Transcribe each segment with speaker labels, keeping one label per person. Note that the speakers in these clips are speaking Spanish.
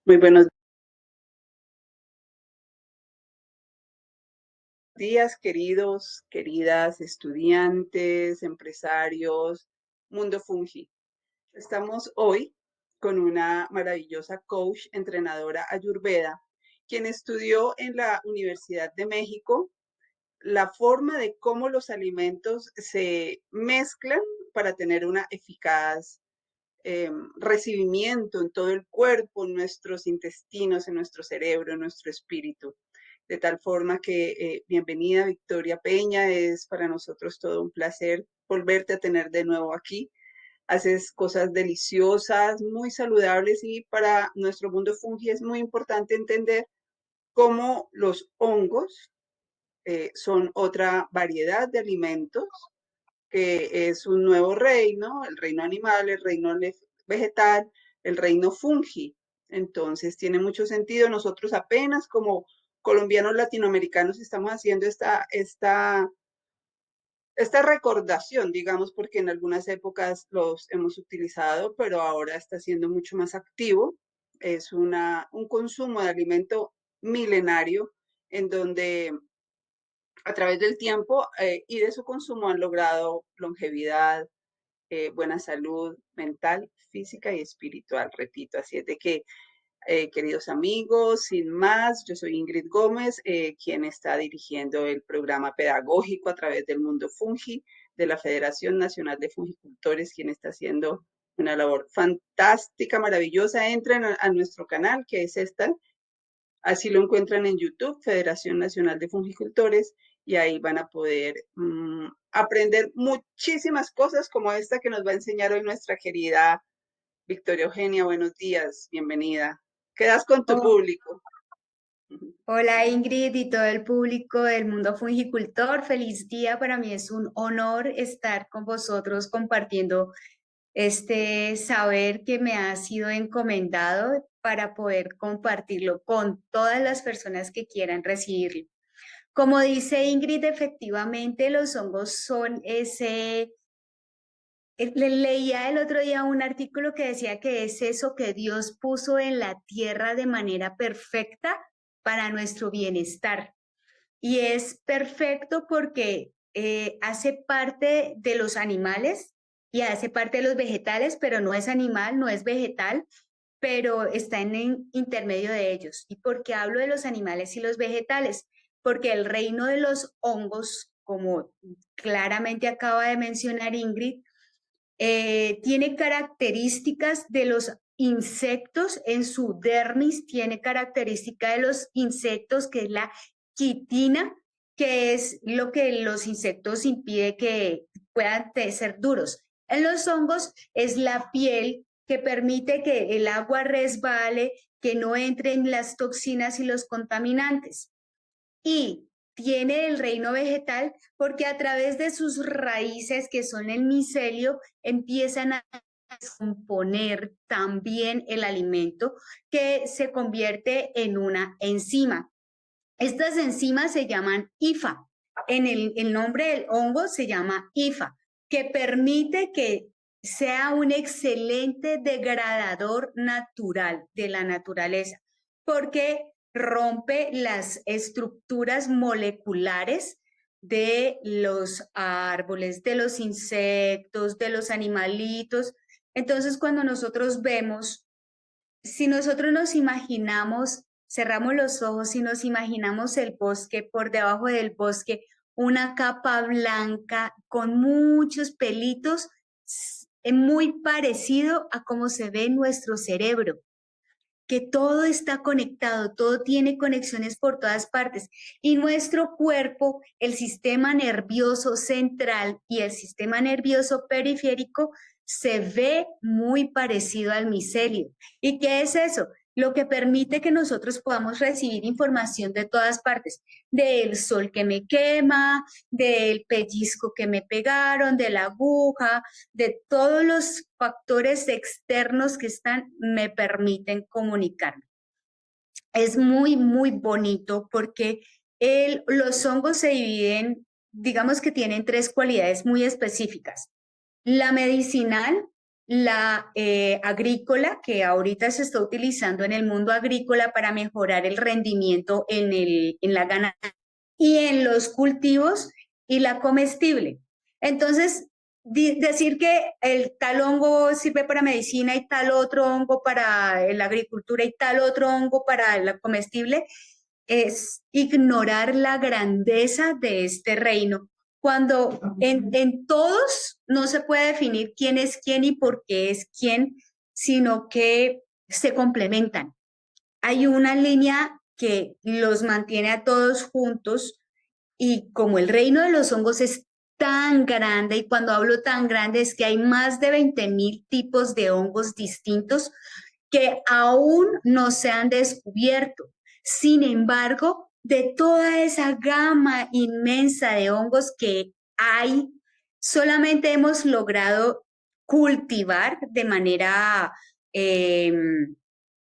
Speaker 1: Muy buenos días, queridos, queridas estudiantes, empresarios, Mundo Fungi. Estamos hoy con una maravillosa coach, entrenadora Ayurveda, quien estudió en la Universidad de México la forma de cómo los alimentos se mezclan para tener una eficaz recibimiento en todo el cuerpo, en nuestros intestinos, en nuestro cerebro, en nuestro espíritu. De tal forma que, bienvenida Victoria Peña, es para nosotros todo un placer volverte a tener de nuevo aquí. Haces cosas deliciosas, muy saludables y para nuestro mundo fungi es muy importante entender cómo los hongos son otra variedad de alimentos que es un nuevo reino, el reino animal, el reino vegetal, el reino fungi. Entonces tiene mucho sentido. Nosotros apenas como colombianos latinoamericanos estamos haciendo esta recordación, digamos, porque en algunas épocas los hemos utilizado, pero ahora está siendo mucho más activo. Es un consumo de alimento milenario en donde a través del tiempo y de su consumo han logrado longevidad, buena salud mental, física y espiritual, repito. Así es de que, queridos amigos, sin más, yo soy Ingrid Gómez, quien está dirigiendo el programa pedagógico a través del Mundo Fungi de la Federación Nacional de Fungicultores, quien está haciendo una labor fantástica, maravillosa. Entren a nuestro canal, que es esta. Así lo encuentran en YouTube, Federación Nacional de Fungicultores, y ahí van a poder aprender muchísimas cosas como esta que nos va a enseñar hoy nuestra querida Victoria Eugenia. Buenos días, bienvenida. Quedas con tu
Speaker 2: Oh,
Speaker 1: público.
Speaker 2: hola Ingrid y todo el público del mundo fungicultor, feliz día. Para mí es un honor estar con vosotros compartiendo este saber que me ha sido encomendado para poder compartirlo con todas las personas que quieran recibirlo. Como dice Ingrid, efectivamente los hongos son leía el otro día un artículo que decía que es eso que Dios puso en la tierra de manera perfecta para nuestro bienestar. Y es perfecto porque hace parte de los animales y hace parte de los vegetales, pero no es animal, no es vegetal, pero está en el intermedio de ellos. ¿Y por qué hablo de los animales y los vegetales? Porque el reino de los hongos, como claramente acaba de mencionar Ingrid, tiene características de los insectos en su dermis, tiene característica de los insectos, que es la quitina, que es lo que los insectos impide que puedan ser duros. En los hongos es la piel que permite que el agua resbale, que no entren las toxinas y los contaminantes. Y tiene el reino vegetal porque a través de sus raíces, que son el micelio, empiezan a descomponer también el alimento, que se convierte en una enzima. Estas enzimas se llaman IFA. En el nombre del hongo se llama IFA, que permite que sea un excelente degradador natural de la naturaleza, porque rompe las estructuras moleculares de los árboles, de los insectos, de los animalitos. Entonces, cuando nosotros vemos, si nosotros nos imaginamos, cerramos los ojos y nos imaginamos el bosque, por debajo del bosque, una capa blanca con muchos pelitos, muy parecido a cómo se ve en nuestro cerebro, que todo está conectado, todo tiene conexiones por todas partes. Y nuestro cuerpo, el sistema nervioso central y el sistema nervioso periférico, se ve muy parecido al micelio. ¿Y qué es eso? Lo que permite que nosotros podamos recibir información de todas partes, del sol que me quema, del pellizco que me pegaron, de la aguja, de todos los factores externos que están, me permiten comunicarme. Es muy, muy bonito porque los hongos se dividen, digamos que tienen tres cualidades muy específicas. La medicinal, la agrícola, que ahorita se está utilizando en el mundo agrícola para mejorar el rendimiento en la ganadería y en los cultivos, y la comestible. Entonces, decir que el tal hongo sirve para medicina y tal otro hongo para la agricultura y tal otro hongo para la comestible es ignorar la grandeza de este reino, cuando en todos no se puede definir quién es quién y por qué es quién, sino que se complementan. Hay una línea que los mantiene a todos juntos, y como el reino de los hongos es tan grande, y cuando hablo tan grande es que hay más de 20.000 tipos de hongos distintos que aún no se han descubierto. Sin embargo, de toda esa gama inmensa de hongos que hay, solamente hemos logrado cultivar de manera eh,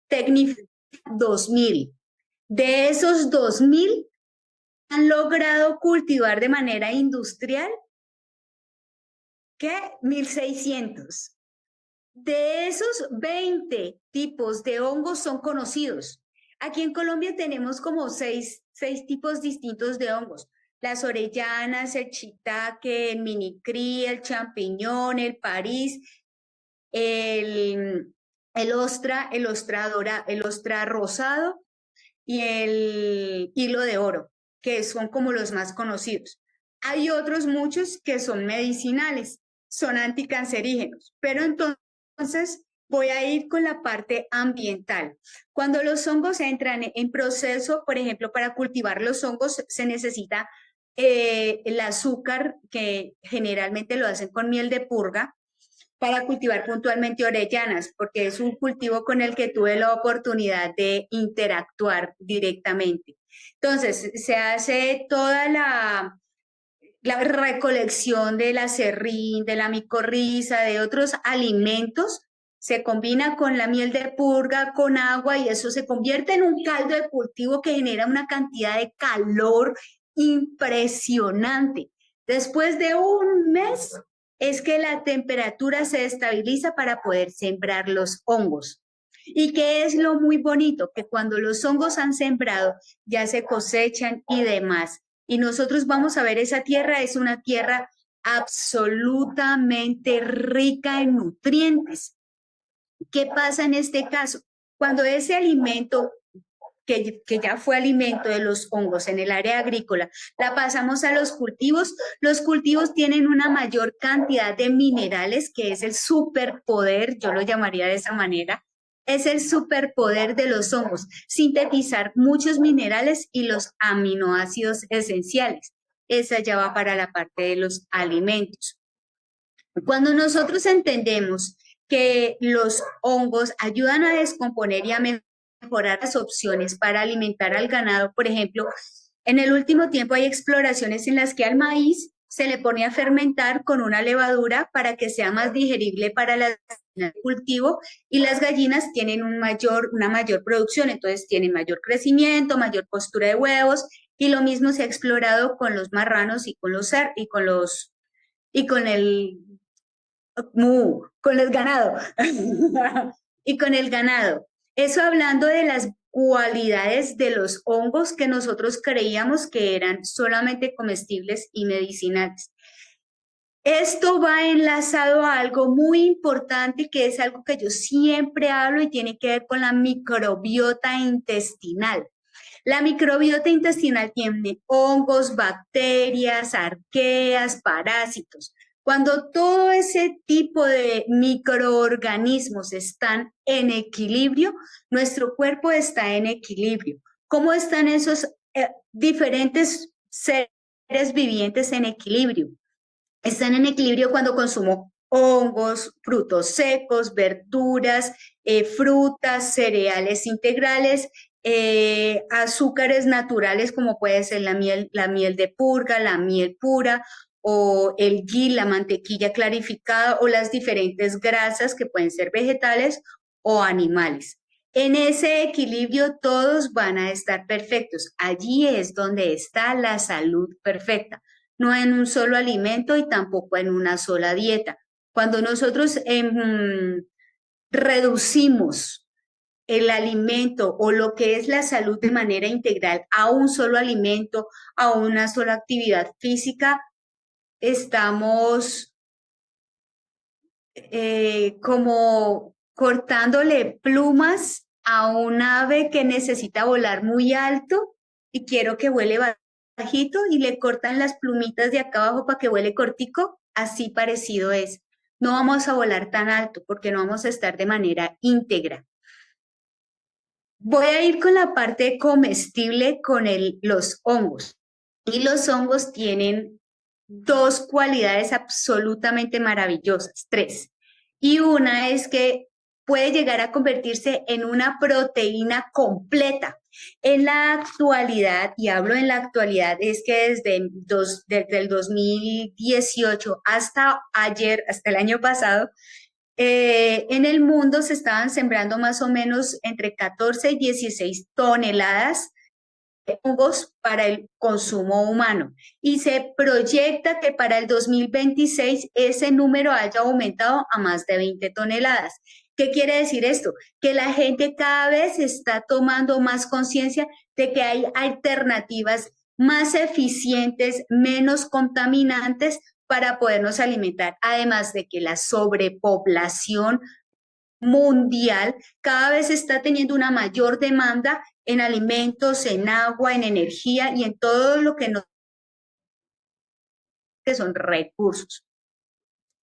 Speaker 2: técnica 2.000. De esos 2.000 han logrado cultivar de manera industrial, ¿qué? 1.600. De esos 20 tipos de hongos son conocidos. Aquí en Colombia tenemos como seis tipos distintos de hongos. Las orellanas, el shiitake, el minicrí, el champiñón, el París, el ostra rosado y el hilo de oro, que son como los más conocidos. Hay otros muchos que son medicinales, son anticancerígenos, pero entonces voy a ir con la parte ambiental. Cuando los hongos entran en proceso, por ejemplo, para cultivar los hongos se necesita el azúcar, que generalmente lo hacen con miel de purga, para cultivar puntualmente orellanas, porque es un cultivo con el que tuve la oportunidad de interactuar directamente. Entonces, se hace toda la recolección del acerrín, de la micorriza, de otros alimentos, se combina con la miel de purga, con agua, y eso se convierte en un caldo de cultivo que genera una cantidad de calor impresionante. Después de un mes es que la temperatura se estabiliza para poder sembrar los hongos. ¿Y qué es lo muy bonito? Que cuando los hongos han sembrado, ya se cosechan y demás, y nosotros vamos a ver, esa tierra es una tierra absolutamente rica en nutrientes. ¿Qué pasa en este caso? Cuando ese alimento que ya fue alimento de los hongos en el área agrícola, la pasamos a los cultivos tienen una mayor cantidad de minerales, que es el superpoder, yo lo llamaría de esa manera, es el superpoder de los hongos, sintetizar muchos minerales y los aminoácidos esenciales. Esa ya va para la parte de los alimentos. Cuando nosotros entendemos que los hongos ayudan a descomponer y a mejorar las opciones para alimentar al ganado, por ejemplo, en el último tiempo hay exploraciones en las que al maíz se le pone a fermentar con una levadura para que sea más digerible para la cultivo, y las gallinas tienen una mayor producción, entonces tienen mayor crecimiento, mayor postura de huevos, y lo mismo se ha explorado con los marranos y con y con el con el ganado. Y con el ganado. Eso hablando de las cualidades de los hongos que nosotros creíamos que eran solamente comestibles y medicinales. Esto va enlazado a algo muy importante, que es algo que yo siempre hablo, y tiene que ver con la microbiota intestinal. La microbiota intestinal tiene hongos, bacterias, arqueas, parásitos. Cuando todo ese tipo de microorganismos están en equilibrio, nuestro cuerpo está en equilibrio. ¿Cómo están esos diferentes seres vivientes en equilibrio? Están en equilibrio cuando consumo hongos, frutos secos, verduras, frutas, cereales integrales, azúcares naturales como puede ser la miel de purga, la miel pura, o el ghee, la mantequilla clarificada, o las diferentes grasas que pueden ser vegetales o animales. En ese equilibrio todos van a estar perfectos. Allí es donde está la salud perfecta, no en un solo alimento y tampoco en una sola dieta. Cuando nosotros reducimos el alimento o lo que es la salud de manera integral a un solo alimento, a una sola actividad física, estamos como cortándole plumas a un ave que necesita volar muy alto y quiero que vuele bajito y le cortan las plumitas de acá abajo para que vuele cortico, así parecido es. No vamos a volar tan alto porque no vamos a estar de manera íntegra. Voy a ir con la parte comestible con los hongos. Y los hongos tienen dos cualidades absolutamente maravillosas, tres. Y una es que puede llegar a convertirse en una proteína completa. En la actualidad, y hablo en la actualidad, es que desde el 2018 hasta ayer, hasta el año pasado, en el mundo se estaban sembrando más o menos entre 14 y 16 toneladas de hongos para el consumo humano. Y se proyecta que para el 2026 ese número haya aumentado a más de 20 toneladas. ¿Qué quiere decir esto? Que la gente cada vez está tomando más conciencia de que hay alternativas más eficientes, menos contaminantes para podernos alimentar. Además de que la sobrepoblación mundial cada vez está teniendo una mayor demanda en alimentos, en agua, en energía y en todo lo que, no, que son recursos.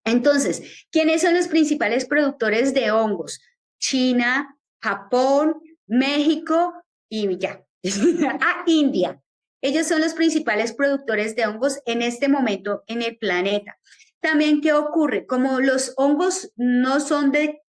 Speaker 2: Entonces, ¿quiénes son los principales productores de hongos? China, Japón, México y ya. India. Ellos son los principales productores de hongos en este momento en el planeta. También, ¿qué ocurre? Como los hongos no son de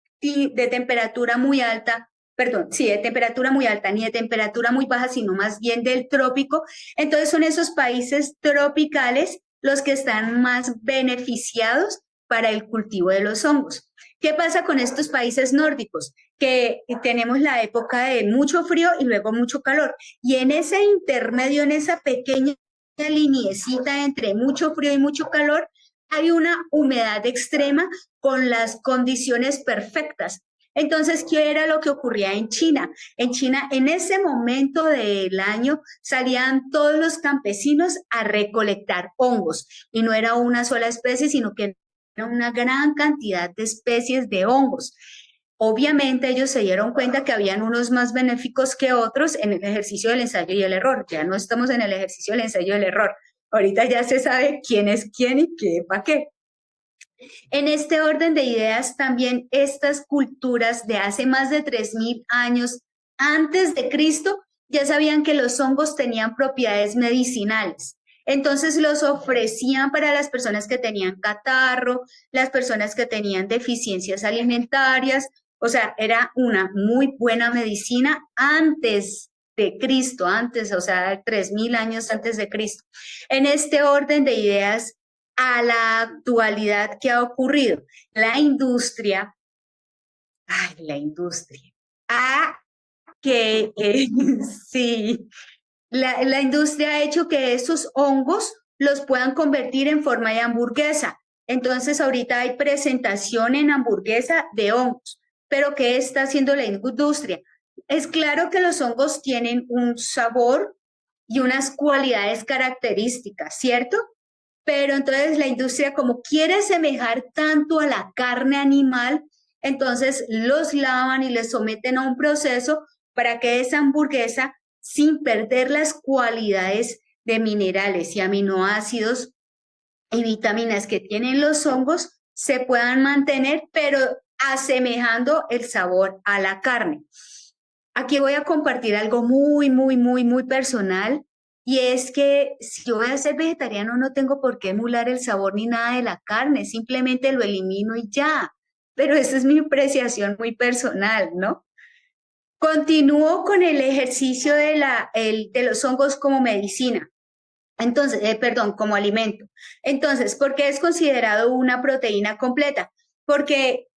Speaker 2: temperatura muy alta, perdón, sí, de temperatura muy alta, ni de temperatura muy baja, sino más bien del trópico, entonces son esos países tropicales los que están más beneficiados para el cultivo de los hongos. ¿Qué pasa con estos países nórdicos? Que tenemos la época de mucho frío y luego mucho calor. Y en ese intermedio, en esa pequeña liniecita entre mucho frío y mucho calor, hay una humedad extrema con las condiciones perfectas. Entonces, ¿qué era lo que ocurría en China? En China, en ese momento del año, salían todos los campesinos a recolectar hongos. Y no era una sola especie, sino que era una gran cantidad de especies de hongos. Obviamente ellos se dieron cuenta que habían unos más benéficos que otros en el ejercicio del ensayo y el error. Ya no estamos en el ejercicio del ensayo y el error. Ahorita ya se sabe quién es quién y qué para qué. En este orden de ideas, también estas culturas de hace más de 3.000 años antes de Cristo ya sabían que los hongos tenían propiedades medicinales. Entonces los ofrecían para las personas que tenían catarro, las personas que tenían deficiencias alimentarias. O sea, era una muy buena medicina antes de Cristo, antes, o sea, 3.000 años antes de Cristo. En este orden de ideas, a la actualidad que ha ocurrido. La industria, la industria, ah, que sí, la industria ha hecho que esos hongos los puedan convertir en forma de hamburguesa. Entonces ahorita hay presentación en hamburguesa de hongos. Pero ¿qué está haciendo la industria? Es claro que los hongos tienen un sabor y unas cualidades características, ¿cierto? Pero entonces la industria como quiere semejar tanto a la carne animal, entonces los lavan y les someten a un proceso para que esa hamburguesa, sin perder las cualidades de minerales y aminoácidos y vitaminas que tienen los hongos, se puedan mantener, pero asemejando el sabor a la carne. Aquí voy a compartir algo muy, muy, muy, muy personal y es que si yo voy a ser vegetariano no tengo por qué emular el sabor ni nada de la carne, simplemente lo elimino y ya. Pero esa es mi apreciación muy personal, ¿no? Continúo con el ejercicio de los hongos como medicina. Entonces, perdón, como alimento. Entonces, ¿por qué es considerado una proteína completa? Porque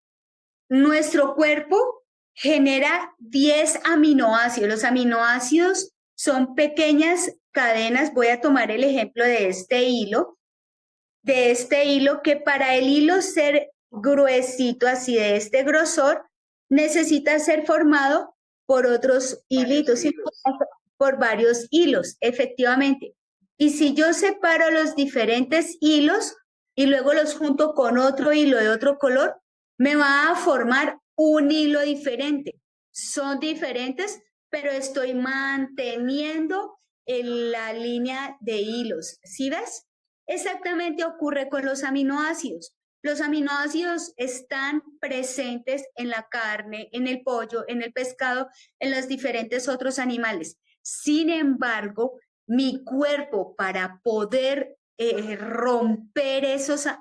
Speaker 2: nuestro cuerpo genera 10 aminoácidos. Los aminoácidos son pequeñas cadenas. Voy a tomar el ejemplo de este hilo que para el hilo ser gruesito, así de este grosor, necesita ser formado por otros
Speaker 1: Varios
Speaker 2: hilitos, ¿sí?
Speaker 1: hilos.
Speaker 2: Por varios hilos, efectivamente. Y si yo separo los diferentes hilos y luego los junto con otro hilo de otro color, me va a formar un hilo diferente. Son diferentes, pero estoy manteniendo la línea de hilos. ¿Sí ves? Exactamente ocurre con los aminoácidos. Los aminoácidos están presentes en la carne, en el pollo, en el pescado, en los diferentes otros animales. Sin embargo, mi cuerpo para poder romper esa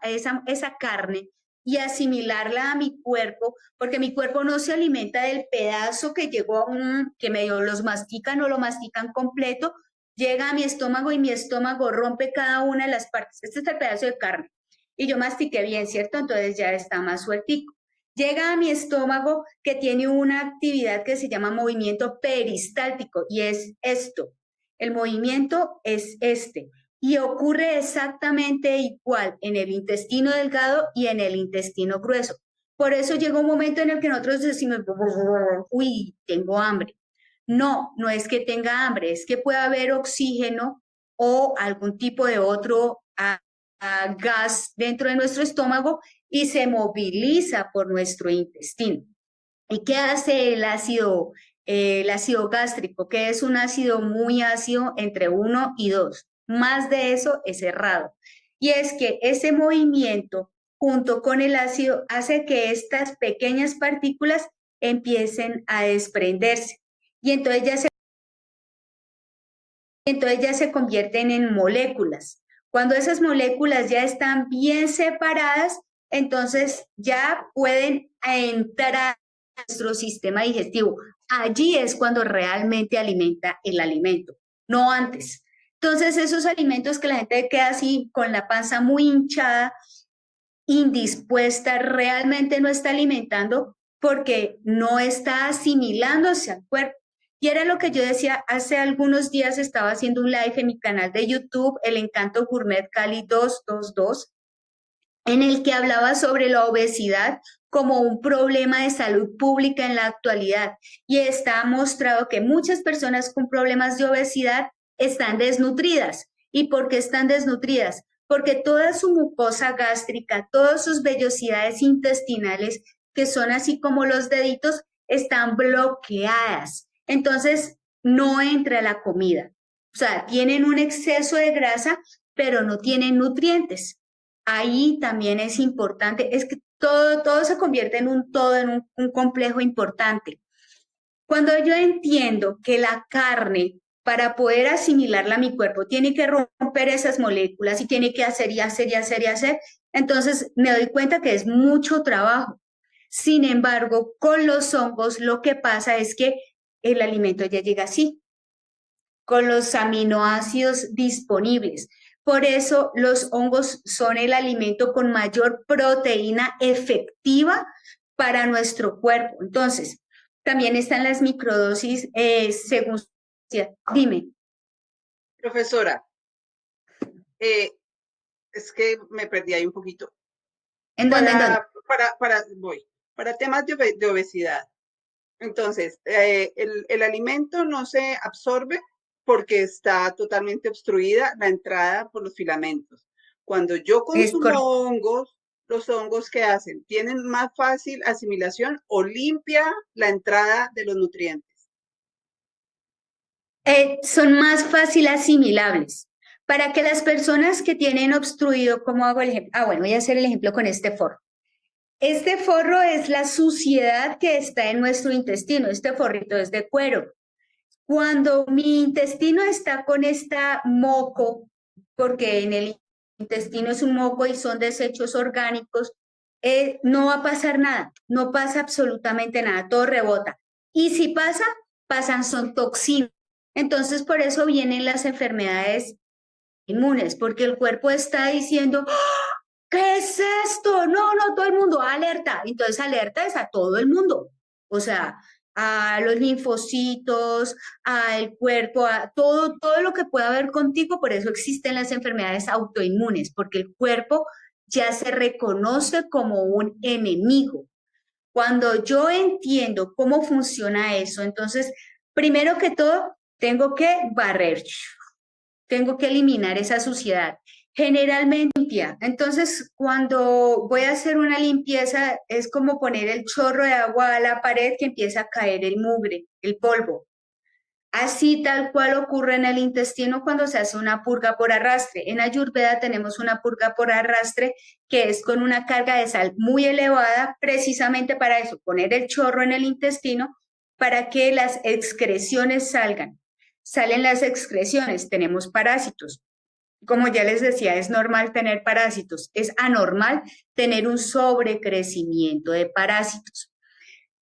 Speaker 2: carne y asimilarla a mi cuerpo, porque mi cuerpo no se alimenta del pedazo que llegó que medio los mastican o lo mastican completo, llega a mi estómago y mi estómago rompe cada una de las partes. Este es el pedazo de carne. Y yo mastiqué bien, ¿cierto? Entonces ya está más sueltico. Llega a mi estómago que tiene una actividad que se llama movimiento peristáltico y es esto. El movimiento es este y ocurre exactamente igual en el intestino delgado y en el intestino grueso. Por eso llega un momento en el que nosotros decimos, uy, tengo hambre. No, no es que tenga hambre, es que puede haber oxígeno o algún tipo de otro gas dentro de nuestro estómago y se moviliza por nuestro intestino. ¿Y qué hace el ácido gástrico? Que es un ácido muy ácido entre 1 y 2. Más de eso es errado. Y es que ese movimiento junto con el ácido hace que estas pequeñas partículas empiecen a desprenderse. Y entonces ya se convierten en moléculas. Cuando esas moléculas ya están bien separadas, entonces ya pueden entrar a nuestro sistema digestivo. Allí es cuando realmente alimenta el alimento, no antes. Entonces esos alimentos que la gente queda así con la panza muy hinchada, indispuesta, realmente no está alimentando porque no está asimilándose al cuerpo. Y era lo que yo decía, hace algunos días estaba haciendo un live en mi canal de YouTube, El Encanto Gourmet Cali 222, en el que hablaba sobre la obesidad como un problema de salud pública en la actualidad. Y está mostrado que muchas personas con problemas de obesidad están desnutridas. ¿Y por qué están desnutridas? Porque toda su mucosa gástrica, todas sus vellosidades intestinales, que son así como los deditos, están bloqueadas. Entonces, no entra la comida. O sea, tienen un exceso de grasa, pero no tienen nutrientes. Ahí también es importante, es que todo se convierte en un todo, en un complejo importante. Cuando yo entiendo que la carne, para poder asimilarla a mi cuerpo, tiene que romper esas moléculas y tiene que hacer y hacer y hacer y hacer, entonces me doy cuenta que es mucho trabajo. Sin embargo, con los hongos lo que pasa es que el alimento ya llega así, con los aminoácidos disponibles. Por eso los hongos son el alimento con mayor proteína efectiva para nuestro cuerpo. Entonces, también están las microdosis según... Dime,
Speaker 1: Profesora, eh, es que me perdí ahí un poquito.
Speaker 2: ¿en dónde, en dónde?
Speaker 1: Voy, para temas de obesidad. Entonces, el alimento no se absorbe porque está totalmente obstruida la entrada por los filamentos. Cuando yo
Speaker 2: Es
Speaker 1: consumo
Speaker 2: correcto.
Speaker 1: hongos, los hongos ¿qué hacen? ¿Tienen más fácil asimilación o limpia la entrada de los nutrientes?
Speaker 2: Son más fácil asimilables. Para que las personas que tienen obstruido, ¿cómo hago el ejemplo? Bueno, voy a hacer el ejemplo con este forro. Este forro es la suciedad que está en nuestro intestino. Este forrito es de cuero. Cuando mi intestino está con esta moco, porque en el intestino es un moco y son desechos orgánicos, no va a pasar nada, no pasa absolutamente nada, todo rebota. Y si pasa, pasan son toxinas. Entonces, por eso vienen las enfermedades inmunes, porque el cuerpo está diciendo, ¿qué es esto? No, no, todo el mundo, alerta. Entonces, alerta es a todo el mundo. O sea, a los linfocitos, al cuerpo, a todo lo que pueda haber contigo. Por eso existen las enfermedades autoinmunes, porque el cuerpo ya se reconoce como un enemigo. Cuando yo entiendo cómo funciona eso, entonces, primero que todo, tengo que barrer, tengo que eliminar esa suciedad. Generalmente limpia. Entonces, cuando voy a hacer una limpieza, es como poner el chorro de agua a la pared que empieza a caer el mugre, el polvo. Así tal cual ocurre en el intestino cuando se hace una purga por arrastre. En Ayurveda tenemos una purga por arrastre que es con una carga de sal muy elevada, precisamente para eso, poner el chorro en el intestino para que las excreciones salgan. Salen las excreciones, tenemos parásitos. Como ya les decía, es normal tener parásitos, es anormal tener un sobrecrecimiento de parásitos.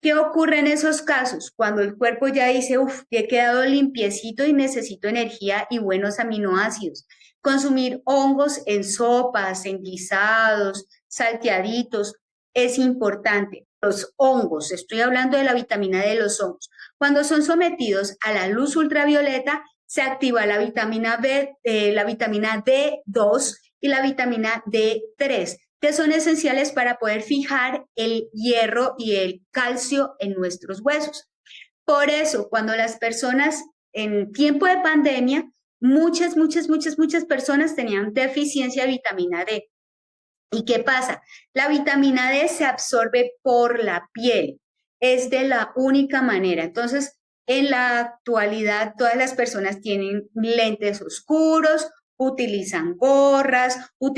Speaker 2: ¿Qué ocurre en esos casos? Cuando el cuerpo ya dice, uff, he quedado limpiecito y necesito energía y buenos aminoácidos. Consumir hongos en sopas, en guisados, salteaditos, es importante. Los hongos, estoy hablando de la vitamina D de los hongos. Cuando son sometidos a la luz ultravioleta, se activa la vitamina B, la vitamina D2 y la vitamina D3 que son esenciales para poder fijar el hierro y el calcio en nuestros huesos. Por eso, cuando las personas en tiempo de pandemia, muchas personas tenían deficiencia de vitamina D. ¿Y qué pasa? La vitamina D se absorbe por la piel. Es de la única manera. Entonces, en la actualidad, todas las personas tienen lentes oscuros, utilizan gorras, o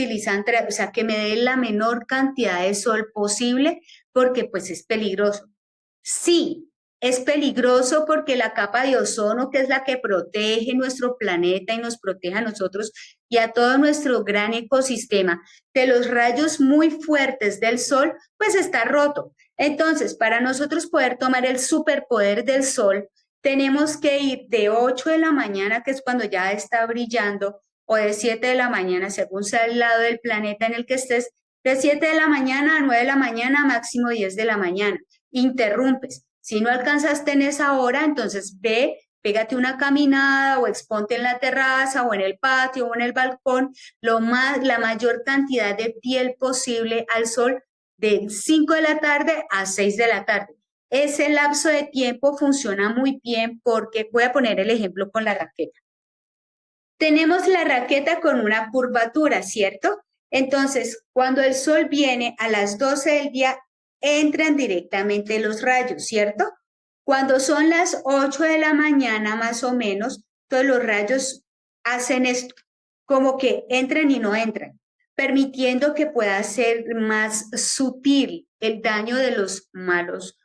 Speaker 2: sea, que me den la menor cantidad de sol posible porque pues es peligroso. Sí, es peligroso porque la capa de ozono, que es la que protege nuestro planeta y nos protege a nosotros y a todo nuestro gran ecosistema de los rayos muy fuertes del sol, pues está roto. Entonces, para nosotros poder tomar el superpoder del sol, tenemos que ir de 8 de la mañana, que es cuando ya está brillando, o de 7 de la mañana, según sea el lado del planeta en el que estés, de 7 de la mañana a 9 de la mañana, máximo 10 de la mañana. Interrumpes. Si no alcanzaste en esa hora, entonces ve, pégate una caminada o exponte en la terraza o en el patio o en el balcón la mayor cantidad de piel posible al sol de 5 de la tarde a 6 de la tarde. Ese lapso de tiempo funciona muy bien porque voy a poner el ejemplo con la raqueta. Tenemos la raqueta con una curvatura, ¿cierto? Entonces, cuando el sol viene a las 12 del día, entran directamente los rayos, ¿cierto? Cuando son las 8 de la mañana más o menos, todos los rayos hacen esto, como que entran y no entran, permitiendo que pueda ser más sutil el daño de los malos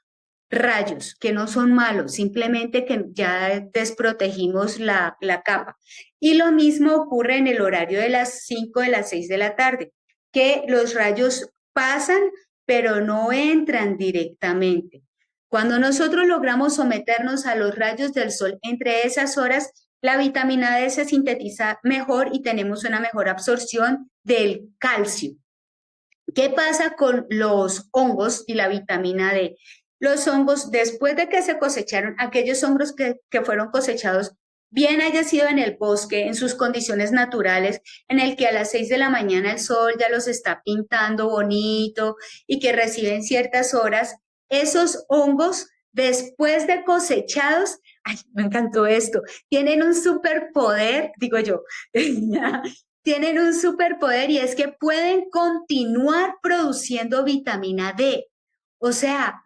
Speaker 2: rayos, que no son malos, simplemente que ya desprotegimos la capa. Y lo mismo ocurre en el horario de las 5 de las 6 de la tarde, que los rayos pasan, pero no entran directamente. Cuando nosotros logramos someternos a los rayos del sol entre esas horas, la vitamina D se sintetiza mejor y tenemos una mejor absorción del calcio. ¿Qué pasa con los hongos y la vitamina D? Los hongos, después de que se cosecharon, aquellos hongos que fueron cosechados, bien haya sido en el bosque, en sus condiciones naturales, en el que a las 6 de la mañana el sol ya los está pintando bonito y que reciben ciertas horas, esos hongos, después de cosechados, ay, me encantó esto, tienen un superpoder, digo yo, tienen un superpoder y es que pueden continuar produciendo vitamina D. O sea,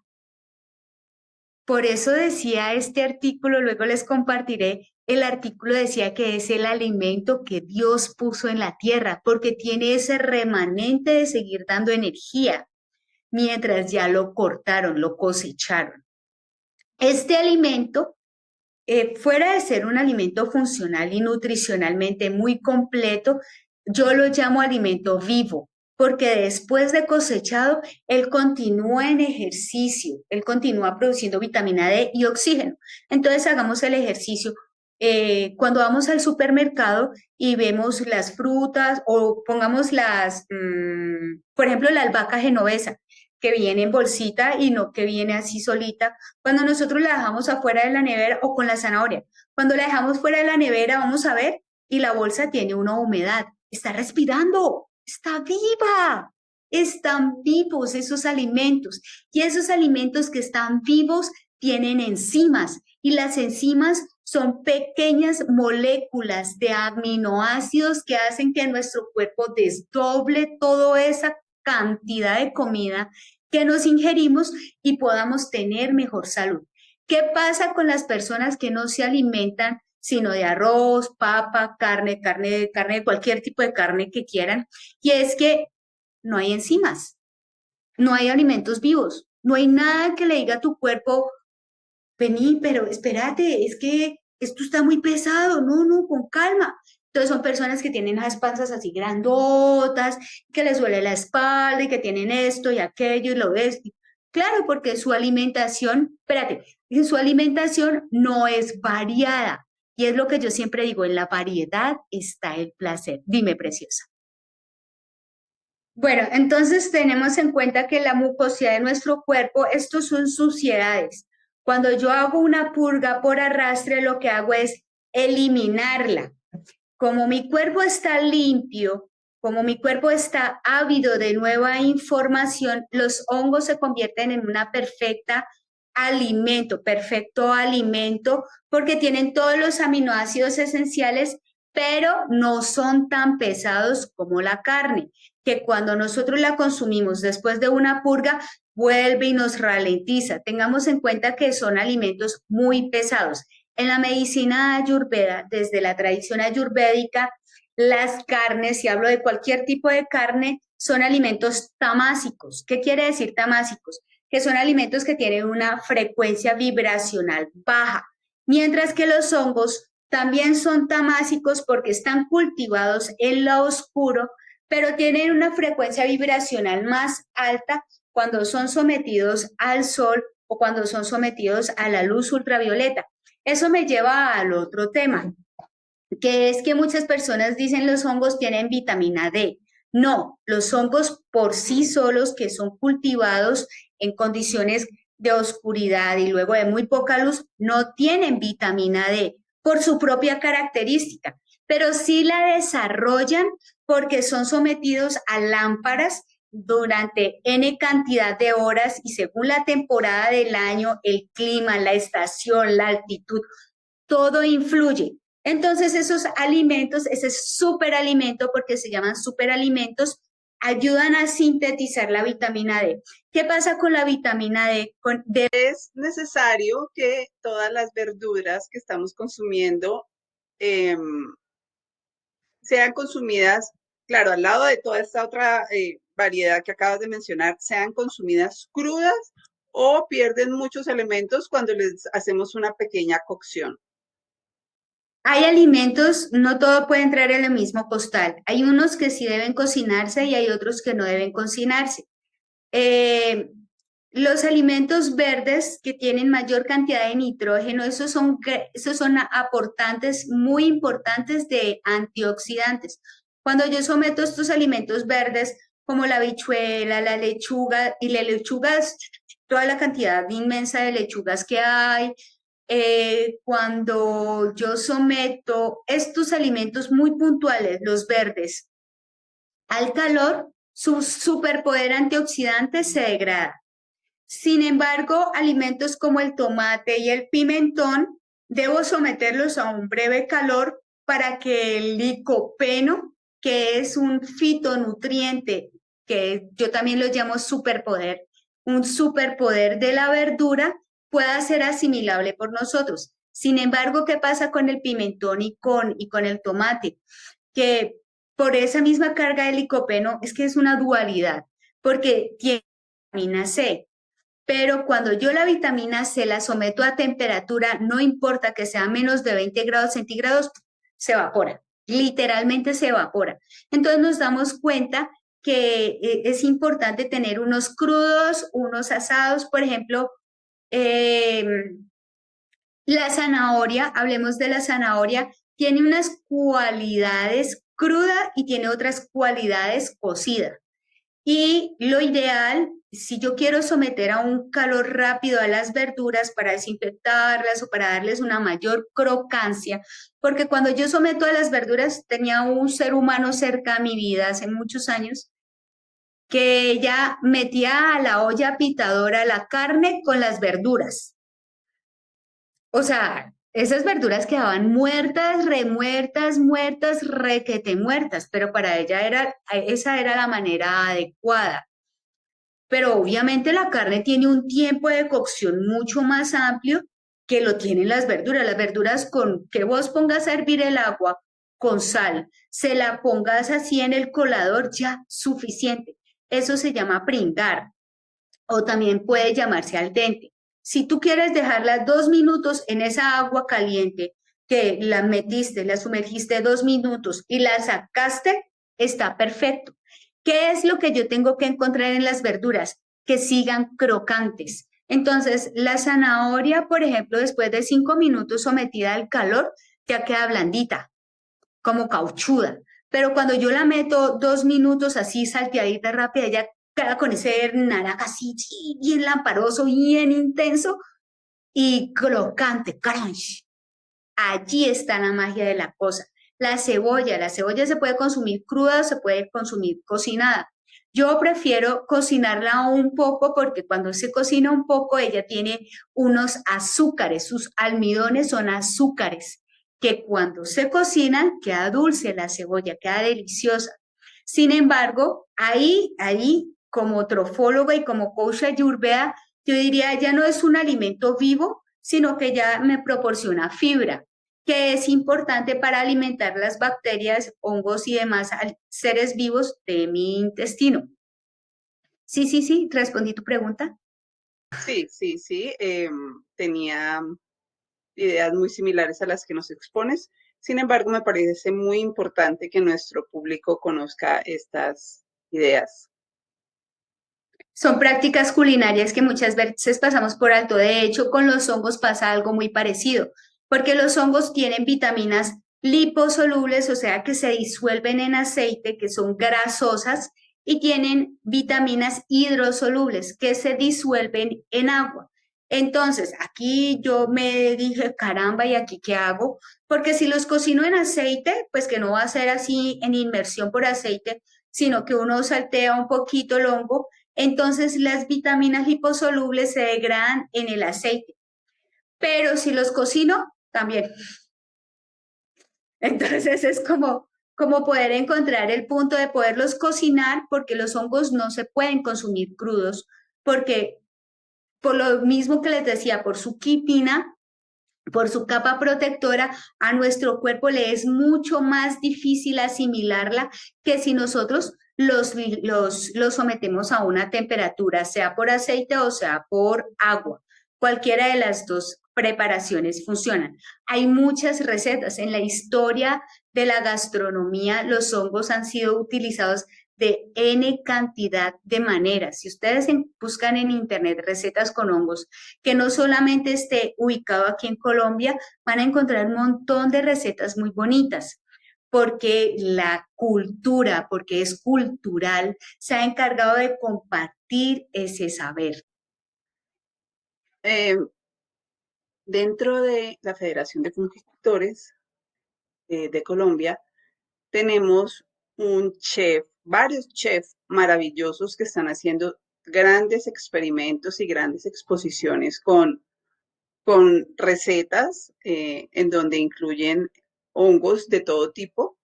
Speaker 2: por eso decía este artículo, luego les compartiré, el artículo decía que es el alimento que Dios puso en la tierra, porque tiene ese remanente de seguir dando energía, mientras ya lo cortaron, lo cosecharon. Este alimento fuera de ser un alimento funcional y nutricionalmente muy completo, yo lo llamo alimento vivo, porque después de cosechado, él continúa en ejercicio, él continúa produciendo vitamina D y oxígeno. Entonces hagamos el ejercicio. Cuando vamos al supermercado y vemos las frutas o pongamos por ejemplo, la albahaca genovesa, que viene en bolsita y no que viene así solita, cuando nosotros la dejamos afuera de la nevera o con la zanahoria, cuando la dejamos fuera de la nevera, vamos a ver, y la bolsa tiene una humedad, está respirando. está viva. Están vivos esos alimentos y esos alimentos que están vivos tienen enzimas y las enzimas son pequeñas moléculas de aminoácidos que hacen que nuestro cuerpo desdoble toda esa cantidad de comida que nos ingerimos y podamos tener mejor salud. ¿Qué pasa con las personas que no se alimentan sino de arroz, papa, carne, cualquier tipo de carne que quieran? Y es que no hay enzimas, no hay alimentos vivos, no hay nada que le diga a tu cuerpo, vení, pero espérate, es que esto está muy pesado, no, no, con calma. Entonces son personas que tienen las panzas así grandotas, que les duele la espalda y que tienen esto y aquello y lo ves. Claro, porque su alimentación, espérate, su alimentación no es variada. Y es lo que yo siempre digo, en la variedad está el placer. Dime, preciosa. Bueno, entonces tenemos en cuenta que la mucosidad de nuestro cuerpo, estos son suciedades. Cuando yo hago una purga por arrastre, lo que hago es eliminarla. Como mi cuerpo está limpio, como mi cuerpo está ávido de nueva información, los hongos se convierten en una perfecto alimento, porque tienen todos los aminoácidos esenciales, pero no son tan pesados como la carne, que cuando nosotros la consumimos después de una purga, vuelve y nos ralentiza. Tengamos en cuenta que son alimentos muy pesados. En la medicina ayurveda, desde la tradición ayurvédica, las carnes, si hablo de cualquier tipo de carne, son alimentos tamásicos. ¿Qué quiere decir tamásicos? Que son alimentos que tienen una frecuencia vibracional baja, mientras que los hongos también son tamásicos porque están cultivados en lo oscuro, pero tienen una frecuencia vibracional más alta cuando son sometidos al sol o cuando son sometidos a la luz ultravioleta. Eso me lleva al otro tema, que es que muchas personas dicen los hongos tienen vitamina D. No, los hongos por sí solos que son cultivados en condiciones de oscuridad y luego de muy poca luz no tienen vitamina D por su propia característica, pero sí la desarrollan porque son sometidos a lámparas durante N cantidad de horas y según la temporada del año, el clima, la estación, la altitud, todo influye. Entonces esos alimentos, ese superalimento, porque se llaman superalimentos, ayudan a sintetizar la vitamina D. ¿Qué pasa con la vitamina D?
Speaker 1: Es necesario que todas las verduras que estamos consumiendo em, sean consumidas, claro, al lado de toda esta otra variedad que acabas de mencionar, sean consumidas crudas o pierden muchos elementos cuando les hacemos una pequeña cocción.
Speaker 2: Hay alimentos, no todo puede entrar en el mismo costal. Hay unos que sí deben cocinarse y hay otros que no deben cocinarse. Eh, los alimentos verdes que tienen mayor cantidad de nitrógeno, esos son aportantes muy importantes de antioxidantes. Cuando yo someto estos alimentos verdes, como la habichuela, la lechuga, y la lechuga es toda la cantidad inmensa de lechugas que hay, cuando yo someto estos alimentos muy puntuales, los verdes, al calor, su superpoder antioxidante se degrada. Sin embargo, alimentos como el tomate y el pimentón, debo someterlos a un breve calor para que el licopeno, que es un fitonutriente, que yo también lo llamo superpoder, un superpoder de la verdura, pueda ser asimilable por nosotros. Sin embargo, ¿qué pasa con el pimentón y con el tomate? Que por esa misma carga de licopeno es que es una dualidad, porque tiene vitamina C, pero cuando yo la vitamina C la someto a temperatura, no importa que sea menos de 20 grados centígrados, se evapora, literalmente se evapora. Entonces nos damos cuenta que es importante tener unos crudos, unos asados, por ejemplo, eh, la zanahoria, hablemos de la zanahoria, tiene unas cualidades cruda y tiene otras cualidades cocida. Y lo ideal, si yo quiero someter a un calor rápido a las verduras para desinfectarlas o para darles una mayor crocancia, porque cuando yo someto a las verduras, tenía un ser humano cerca de mi vida hace muchos años, que ella metía a la olla pitadora la carne con las verduras. O sea, esas verduras quedaban muertas, remuertas, muertas, requete muertas, pero para ella esa era la manera adecuada. Pero obviamente la carne tiene un tiempo de cocción mucho más amplio que lo tienen las verduras. Las verduras con que vos pongas a hervir el agua con sal, se la pongas así en el colador, ya suficiente. Eso se llama pringar o también puede llamarse al dente. Si tú quieres dejarla 2 minutos en esa agua caliente, que la metiste, la sumergiste 2 minutos y la sacaste, está perfecto. ¿Qué es lo que yo tengo que encontrar en las verduras? Que sigan crocantes. Entonces, la zanahoria, por ejemplo, después de 5 minutos sometida al calor, ya queda blandita, como cauchuda. Pero cuando yo la meto 2 minutos así salteadita rápida, ya queda con ese naranja así, sí, bien lamparoso, bien intenso y crocante, crunch. Allí está la magia de la cosa. La cebolla se puede consumir cruda, se puede consumir cocinada. Yo prefiero cocinarla un poco porque cuando se cocina un poco ella tiene unos azúcares, sus almidones son azúcares, que cuando se cocinan queda dulce la cebolla, queda deliciosa. Sin embargo, ahí como trofóloga y como coach ayurveda, yo diría ya no es un alimento vivo, sino que ya me proporciona fibra que es importante para alimentar las bacterias, hongos y demás seres vivos de mi intestino. Sí, sí, sí, respondí tu pregunta.
Speaker 1: Sí, sí, sí. Tenía ideas muy similares a las que nos expones. Sin embargo, me parece muy importante que nuestro público conozca estas ideas.
Speaker 2: Son prácticas culinarias que muchas veces pasamos por alto. De hecho, con los hongos pasa algo muy parecido, porque los hongos tienen vitaminas liposolubles, o sea, que se disuelven en aceite, que son grasosas, y tienen vitaminas hidrosolubles, que se disuelven en agua. Entonces, aquí yo me dije, caramba, ¿y aquí qué hago? Porque si los cocino en aceite, pues que no va a ser así en inmersión por aceite, sino que uno saltea un poquito el hongo, entonces las vitaminas liposolubles se degradan en el aceite. Pero si los cocino, también. Entonces es como poder encontrar el punto de poderlos cocinar porque los hongos no se pueden consumir crudos, porque por lo mismo que les decía, por su quitina, por su capa protectora, a nuestro cuerpo le es mucho más difícil asimilarla que si nosotros los sometemos a una temperatura, sea por aceite o sea por agua. Cualquiera de las dos preparaciones funcionan. Hay muchas recetas. En la historia de la gastronomía, los hongos han sido utilizados de N cantidad de maneras. Si ustedes buscan en internet recetas con hongos, que no solamente esté ubicado aquí en Colombia, van a encontrar un montón de recetas muy bonitas, porque la cultura, porque es cultural, se ha encargado de compartir ese saber.
Speaker 1: Eh, Dentro de la Federación de Conquistadores de Colombia, tenemos un chef, varios chefs maravillosos que están haciendo grandes experimentos y grandes exposiciones con recetas en donde incluyen hongos de todo tipo.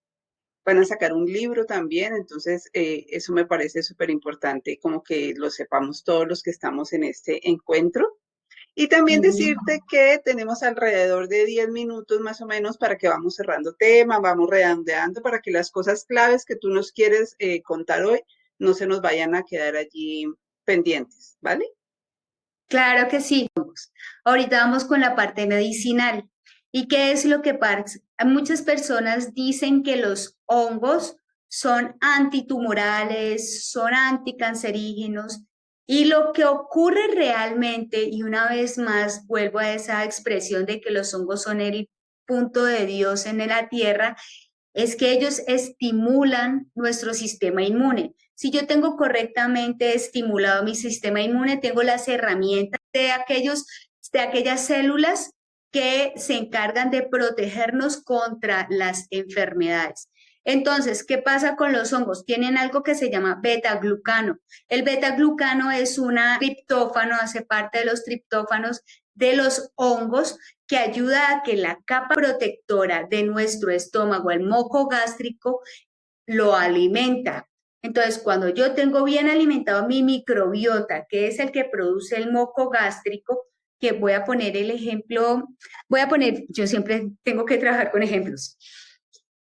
Speaker 1: Van a sacar un libro también, entonces eso me parece súper importante, como que lo sepamos todos los que estamos en este encuentro. Y también
Speaker 2: Sí.
Speaker 1: decirte que tenemos alrededor de 10 minutos más o menos para que vamos cerrando tema, vamos redondeando para que las cosas claves que tú nos quieres contar hoy no se nos vayan a quedar allí pendientes, ¿vale?
Speaker 2: Claro que sí. Ahorita vamos con la parte medicinal. ¿Y qué es lo que pasa? Muchas personas dicen que los hongos son antitumorales, son anticancerígenos, y lo que ocurre realmente, y una vez más vuelvo a esa expresión de que los hongos son el punto de Dios en la tierra, es que ellos estimulan nuestro sistema inmune. Si yo tengo correctamente estimulado mi sistema inmune, tengo las herramientas de aquellas células que se encargan de protegernos contra las enfermedades. Entonces, ¿qué pasa con los hongos? Tienen algo que se llama beta-glucano. El beta-glucano es una triptófano, hace parte de los triptófanos de los hongos, que ayuda a que la capa protectora de nuestro estómago, el moco gástrico, lo alimenta. Entonces, cuando yo tengo bien alimentado mi microbiota, que es el que produce el moco gástrico, que voy a poner el ejemplo, yo siempre tengo que trabajar con ejemplos.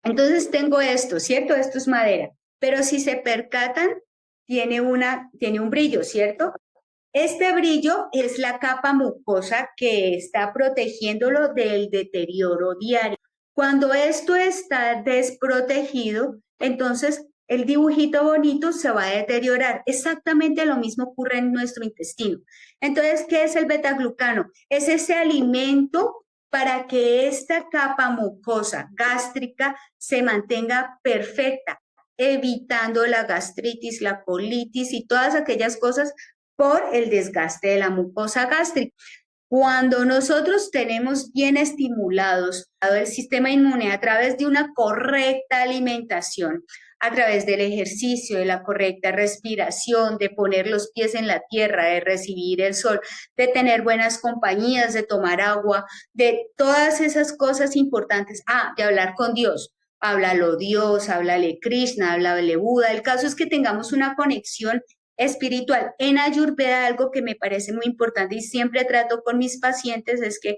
Speaker 2: Entonces tengo esto, ¿cierto? Esto es madera, pero si se percatan, tiene un brillo, ¿cierto? Este brillo es la capa mucosa que está protegiéndolo del deterioro diario. Cuando esto está desprotegido, entonces el dibujito bonito se va a deteriorar. Exactamente lo mismo ocurre en nuestro intestino. Entonces, ¿qué es el betaglucano? Es ese alimento para que esta capa mucosa gástrica se mantenga perfecta, evitando la gastritis, la colitis y todas aquellas cosas por el desgaste de la mucosa gástrica. Cuando nosotros tenemos bien estimulados el sistema inmune a través de una correcta alimentación, a través del ejercicio, de la correcta respiración, de poner los pies en la tierra, de recibir el sol, de tener buenas compañías, de tomar agua, de todas esas cosas importantes. De hablar con Dios. Háblalo Dios, háblale Krishna, háblale Buda. El caso es que tengamos una conexión espiritual. En Ayurveda, algo que me parece muy importante y siempre trato con mis pacientes es que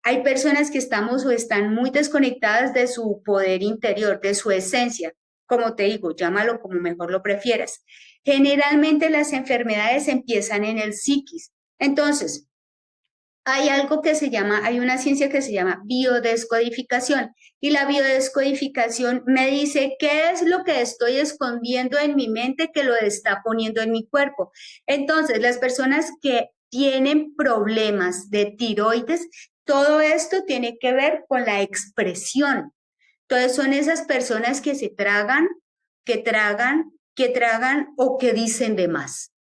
Speaker 2: hay personas que estamos o están muy desconectadas de su poder interior, de su esencia. Como te digo, llámalo como mejor lo prefieras. Generalmente las enfermedades empiezan en el psiquis. Entonces, hay una ciencia que se llama biodescodificación, y la biodescodificación me dice qué es lo que estoy escondiendo en mi mente que lo está poniendo en mi cuerpo. Entonces, las personas que tienen problemas de tiroides, todo esto tiene que ver con la expresión. Entonces, son esas personas que se tragan, que tragan o que dicen de más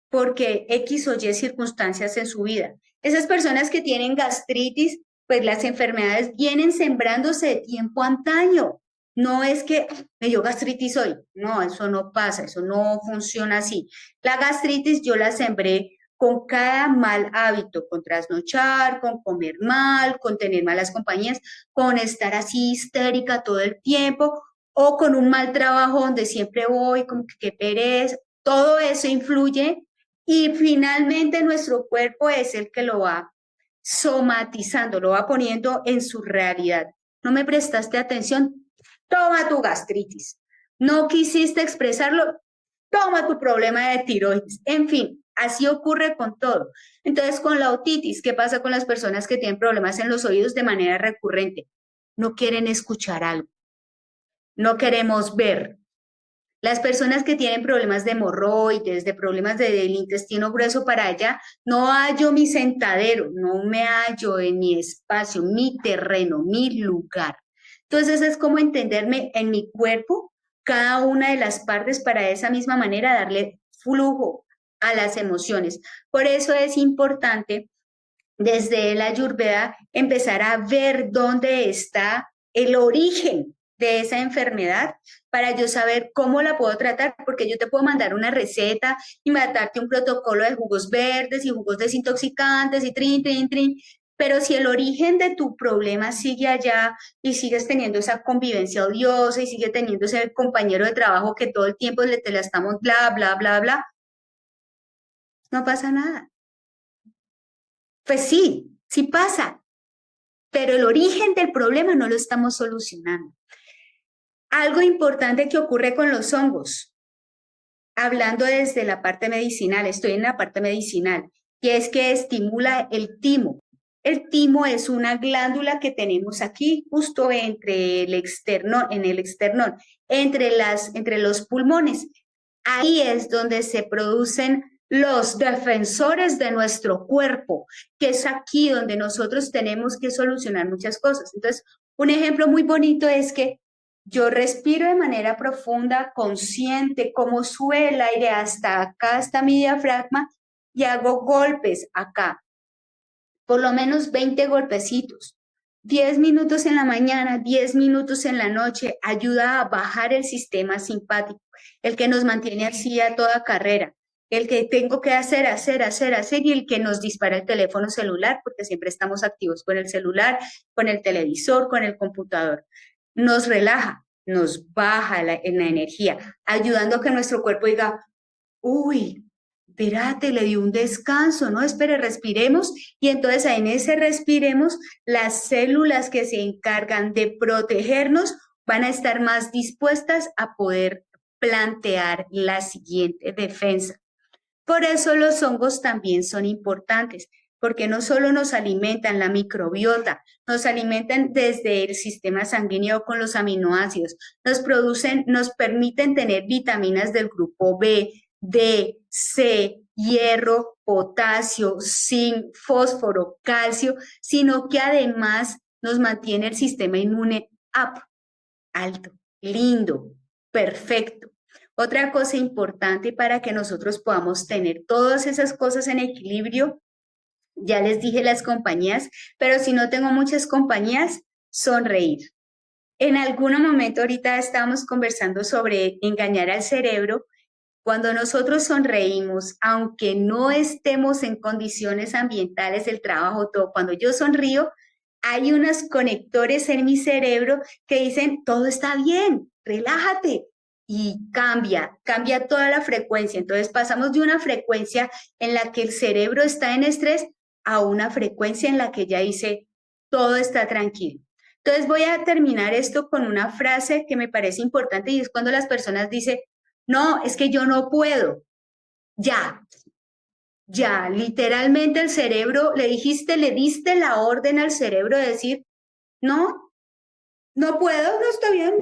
Speaker 2: porque X o Y circunstancias en su vida. Esas personas que tienen gastritis, pues las enfermedades vienen sembrándose de tiempo antaño. No es que me dio gastritis hoy. No, eso no pasa, eso no funciona así. La gastritis yo la sembré con cada mal hábito, con trasnochar, con comer mal, con tener malas compañías, con estar así histérica todo el tiempo o con un mal trabajo donde siempre voy, como que qué pereza. Todo eso influye y finalmente nuestro cuerpo es el que lo va somatizando, lo va poniendo en su realidad. ¿No me prestaste atención? Toma tu gastritis. ¿No quisiste expresarlo? Toma tu problema de tiroides. En fin, así ocurre con todo. Entonces, con la otitis, ¿qué pasa con las personas que tienen problemas en los oídos de manera recurrente? No quieren escuchar algo, no queremos ver, las personas que tienen problemas de hemorroides, de problemas del intestino grueso para allá, no hallo mi sentadero, no me hallo en mi espacio, mi terreno, mi lugar. Entonces es como entenderme en mi cuerpo, cada una de las partes para de esa misma manera darle flujo a las emociones. Por eso es importante desde la Ayurveda empezar a ver dónde está el origen de esa enfermedad para yo saber cómo la puedo tratar, porque yo te puedo mandar una receta y mandarte un protocolo de jugos verdes y jugos desintoxicantes y trin, trin, trin, pero si el origen de tu problema sigue allá y sigues teniendo esa convivencia odiosa y sigue teniendo ese compañero de trabajo que todo el tiempo te la estamos bla, bla, bla, bla, no pasa nada. Pues sí, sí pasa, pero el origen del problema no lo estamos solucionando. Algo importante que ocurre con los hongos, hablando desde la parte medicinal, estoy en la parte medicinal, y es que estimula el timo. El timo es una glándula que tenemos aquí, justo entre el externo, en el esternón, entre los pulmones. Ahí es donde se producen los defensores de nuestro cuerpo, que es aquí donde nosotros tenemos que solucionar muchas cosas. Entonces, un ejemplo muy bonito es que Yo respiro de manera profunda, consciente, como sube el aire hasta acá, hasta mi diafragma, y hago golpes acá, por lo menos 20 golpecitos. 10 minutos en la mañana, 10 minutos en la noche, ayuda a bajar el sistema simpático, el que nos mantiene así a toda carrera, el que tengo que hacer, y el que nos dispara el teléfono celular, porque siempre estamos activos con el celular, con el televisor, con el computador. Nos relaja, nos baja en la energía, ayudando a que nuestro cuerpo diga, uy, espérate, le dio un descanso, ¿no? Espere, respiremos. Y entonces en ese respiremos, las células que se encargan de protegernos van a estar más dispuestas a poder plantear la siguiente defensa. Por eso los hongos también son importantes, porque no solo nos alimentan la microbiota, nos alimentan desde el sistema sanguíneo con los aminoácidos, nos producen, nos permiten tener vitaminas del grupo B, D, C, hierro, potasio, zinc, fósforo, calcio, sino que además nos mantiene el sistema inmune up, alto, lindo, perfecto. Otra cosa importante para que nosotros podamos tener todas esas cosas en equilibrio, ya les dije las compañías, pero si no tengo muchas compañías, sonreír. En algún momento ahorita estábamos conversando sobre engañar al cerebro. Cuando nosotros sonreímos, aunque no estemos en condiciones ambientales del trabajo, todo, cuando yo sonrío, hay unos conectores en mi cerebro que dicen, todo está bien, relájate. Y cambia toda la frecuencia. Entonces pasamos de una frecuencia en la que el cerebro está en estrés a una frecuencia en la que ya dice, todo está tranquilo. Entonces voy a terminar esto con una frase que me parece importante y es cuando las personas dicen, no, es que yo no puedo. Ya, ya, literalmente el cerebro, le dijiste, le diste la orden al cerebro de decir, no, no puedo, no está bien,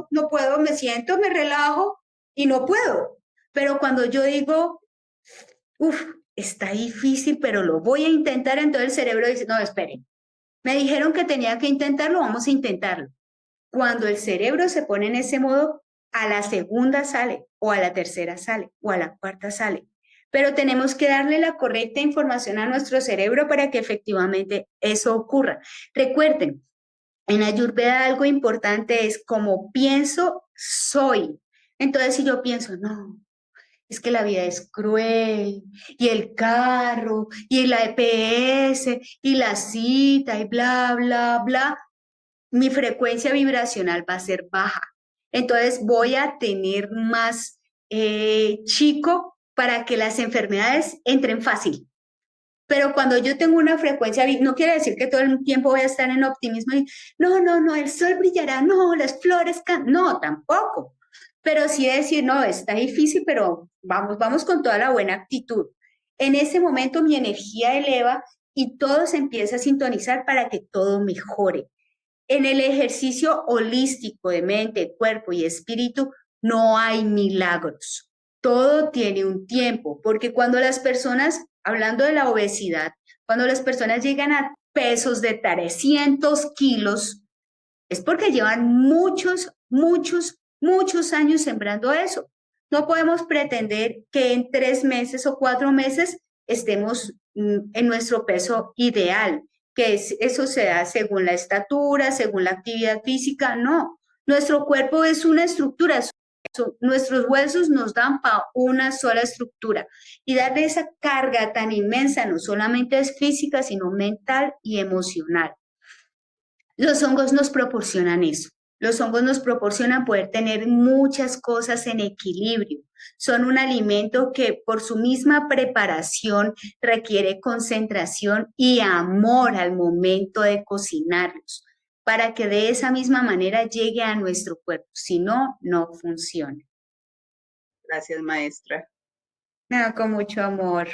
Speaker 2: no puedo, me siento, me relajo y no puedo. Pero cuando yo digo, uff, está difícil, pero lo voy a intentar, entonces el cerebro dice, no, esperen, me dijeron que tenía que intentarlo, vamos a intentarlo. Cuando el cerebro se pone en ese modo, a la segunda sale, o a la tercera sale, o a la cuarta sale. Pero tenemos que darle la correcta información a nuestro cerebro para que efectivamente eso ocurra. Recuerden, en Ayurveda algo importante es como pienso, soy. Entonces, si yo pienso, no, es que la vida es cruel, y el carro, y la EPS, y la cita, y bla, bla, bla, mi frecuencia vibracional va a ser baja. Entonces voy a tener más chico para que las enfermedades entren fácil. Pero cuando yo tengo una frecuencia, no quiere decir que todo el tiempo voy a estar en optimismo y no, el sol brillará, no, las flores, no, tampoco. Pero sí decir, no, está difícil, pero vamos con toda la buena actitud. En ese momento mi energía eleva y todo se empieza a sintonizar para que todo mejore. En el ejercicio holístico de mente, cuerpo y espíritu no hay milagros. Todo tiene un tiempo, porque cuando las personas, hablando de la obesidad, cuando las personas llegan a pesos de 300 kilos, es porque llevan muchos años sembrando eso. No podemos pretender que en 3 meses o 4 meses estemos en nuestro peso ideal, que eso se da según la estatura, según la actividad física. No, nuestro cuerpo es una estructura, nuestros huesos nos dan para una sola estructura y darle esa carga tan inmensa no solamente es física, sino mental y emocional. Los hongos nos proporcionan eso. Los hongos nos proporcionan poder tener muchas cosas en equilibrio. Son un alimento que por su misma preparación requiere concentración y amor al momento de cocinarlos, para que de esa misma manera llegue a nuestro cuerpo. Si no, no funciona.
Speaker 1: Gracias, maestra.
Speaker 2: No, con mucho amor.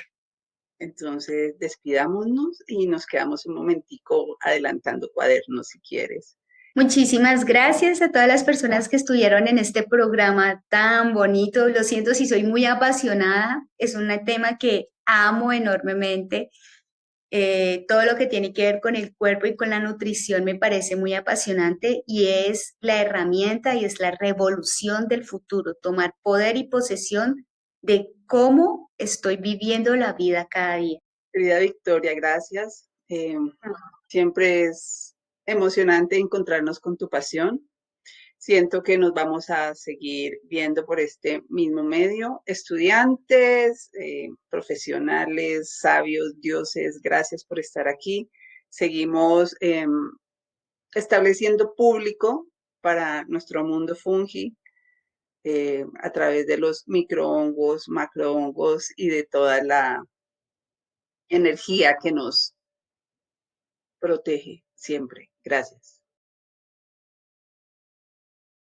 Speaker 1: Entonces, despidámonos y nos quedamos un momentico adelantando cuadernos si quieres.
Speaker 2: Muchísimas gracias a todas las personas que estuvieron en este programa tan bonito. Lo siento si soy muy apasionada. Es un tema que amo enormemente. Todo lo que tiene que ver con el cuerpo y con la nutrición me parece muy apasionante y es la herramienta y es la revolución del futuro, tomar poder y posesión de cómo estoy viviendo la vida cada día.
Speaker 1: Querida Victoria, gracias. Siempre es emocionante encontrarnos con tu pasión. Siento que nos vamos a seguir viendo por este mismo medio. Estudiantes, profesionales, sabios, dioses, gracias por estar aquí. Seguimos estableciendo público para nuestro mundo fungi a través de los microhongos, macrohongos y de toda la energía que nos protege siempre. Gracias.